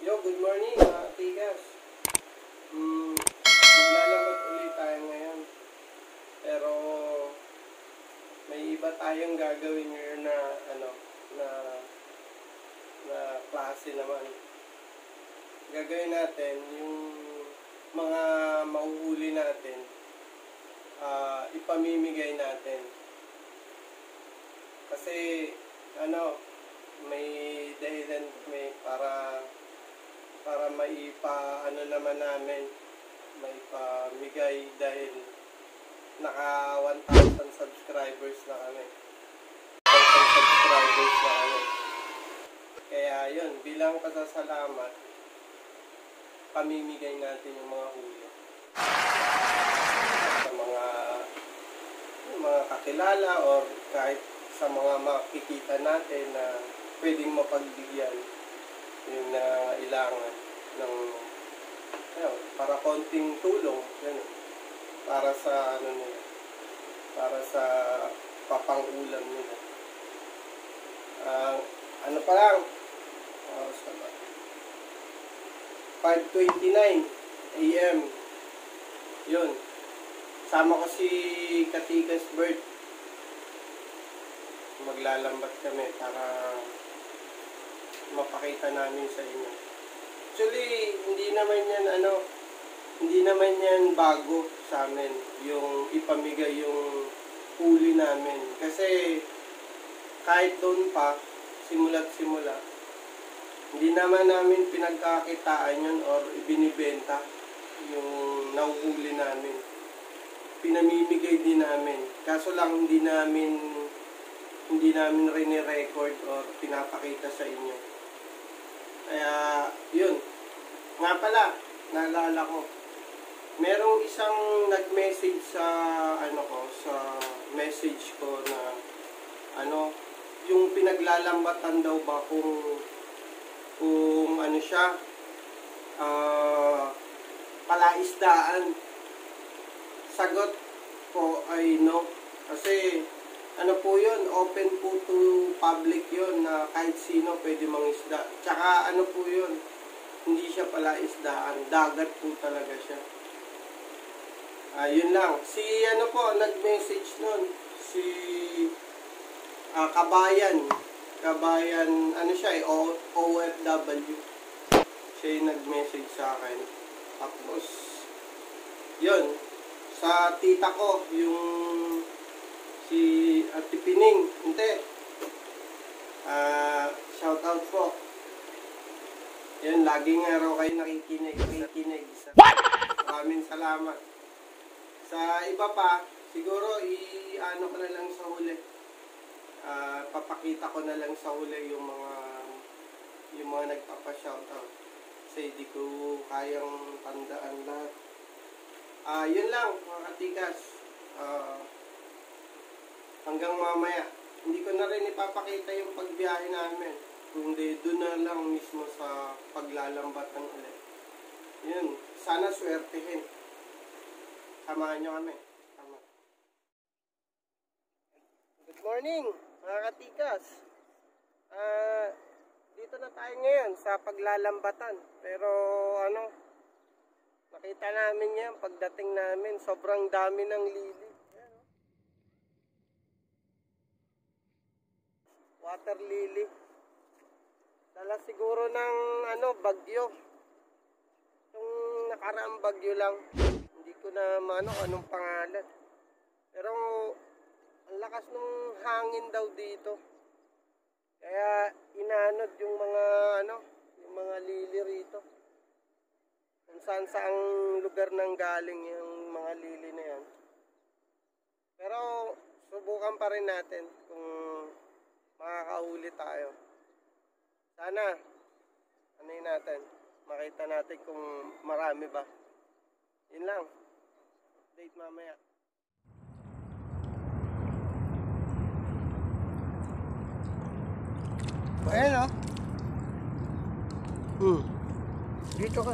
Yo, good morning mga tigas. Maglalabas ulit tayo ngayon. Pero may iba tayong gagawin ngayon na na klase naman. Gagawin natin yung mga mahuhuli natin, ipamimigay natin. Kasi may dahilan, para maipa naman namin, maipamigay dahil naka 1,000 subscribers na kami. 1,000 subscribers na kami. Kaya yun, bilang pasasalamat, pamimigay natin yung mga huli sa mga kakilala or kahit sa mga makikita natin na pwedeng mapagbigyan yung nangailangan ng para konting tulong, para sa nila, para sa papangulam nila. Pa lang, 5:29 AM. Yun, sama ko si Katigas Bird. Maglalambat kami para mapakita namin sa inyo. Actually, hindi naman yan bago sa amin yung ipamigay yung huli namin. Kasi kahit doon pa, simula't simula, hindi naman namin pinagkakitaan yun or ibinibenta yung nahuhuli namin. Pinamimigay din namin. Kaso lang hindi namin rini-record or pinapakita sa inyo. Kaya, yun. Nga pala, naalala ko. Merong isang nag-message sa sa message ko na yung pinaglalambatan daw ba kung siya, palaisdaan. Sagot ko ay no. Kasi po yun, open po to public yun na kahit sino pwede mangisda. Tsaka po yun, hindi siya pala isdaan, dagat po talaga siya. Yun lang. Si nag-message nun, si Kabayan, siya OFW. Siya yung nag-message sa akin. Tapos, yun, sa tita ko, yung si Ate Pining, shout out po. Yun, laging araw kayo nakikinig. Maraming salamat. Sa iba pa, siguro ko na lang sa huli. Papakita ko na lang sa huli yung mga nagpapa-shout out. Kasi di ko kayang tandaan lahat. Yun lang, mga katigas. Hanggang mamaya, hindi ko na rin ipapakita yung pagbiyahe namin. Kundi doon na lang mismo sa paglalambatan ulit. Yun, sana swertihin. Samahan nyo kami. Tama. Good morning, mga katikas. Dito na tayo ngayon sa paglalambatan. Pero nakita namin yan pagdating namin. Sobrang dami ng lili. Water lily. Dala siguro ng bagyo. Yung nakaraang bagyo lang. Hindi ko na anong pangalan. Pero ang lakas ng hangin daw dito. Kaya inanod yung mga lili rito. Kung saan saang lugar nang galing yung mga lili na yan. Pero subukan pa rin natin kung makakahuli tayo. Sana natin, makita natin kung marami ba. Yun lang. Update mamaya. Ayan dito ka.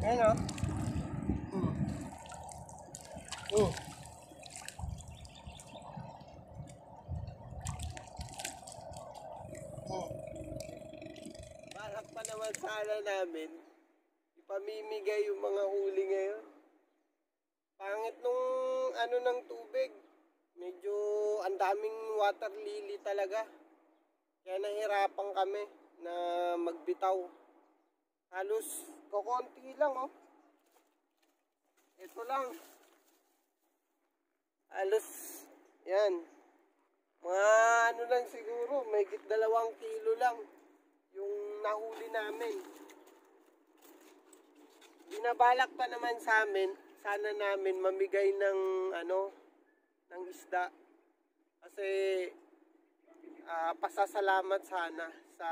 Ayan naman sana namin ipamimigay yung mga huli ngayon. Pangit nung ano ng tubig. Medyo ang daming water lily talaga. Kaya nahirapan kami na magbitaw. Halos kokonti lang oh. Ito lang. Halos yan. Mga ano lang siguro, may 2 kilo lang yung nahuli namin. Binabalak pa naman sa amin, sana namin mamigay ng ano, ng isda. Kasi pasasalamat sana sa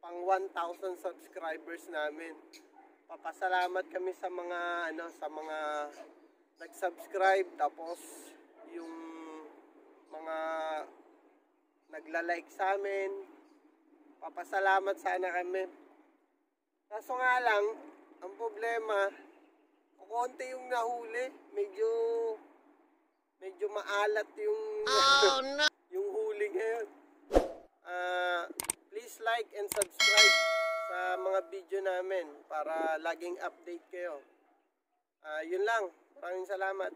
pang 1,000 subscribers namin. Papasalamat kami sa mga ano, sa mga nag-subscribe, tapos yung mga nagla-like sa amin. Papasalamat sana kami. Kaso nga lang, ang problema, konti yung nahuli. Medyo maalat yung yung huli ngayon. Please like and subscribe sa mga video namin para laging update kayo. Yun lang. Maraming salamat.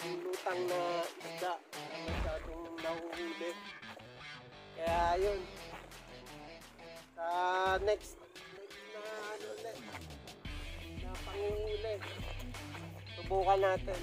Yung lutang na isda na masyadong nahuhuli. Kaya yun. Sa next na ano ulit, na panguhuli, subukan natin.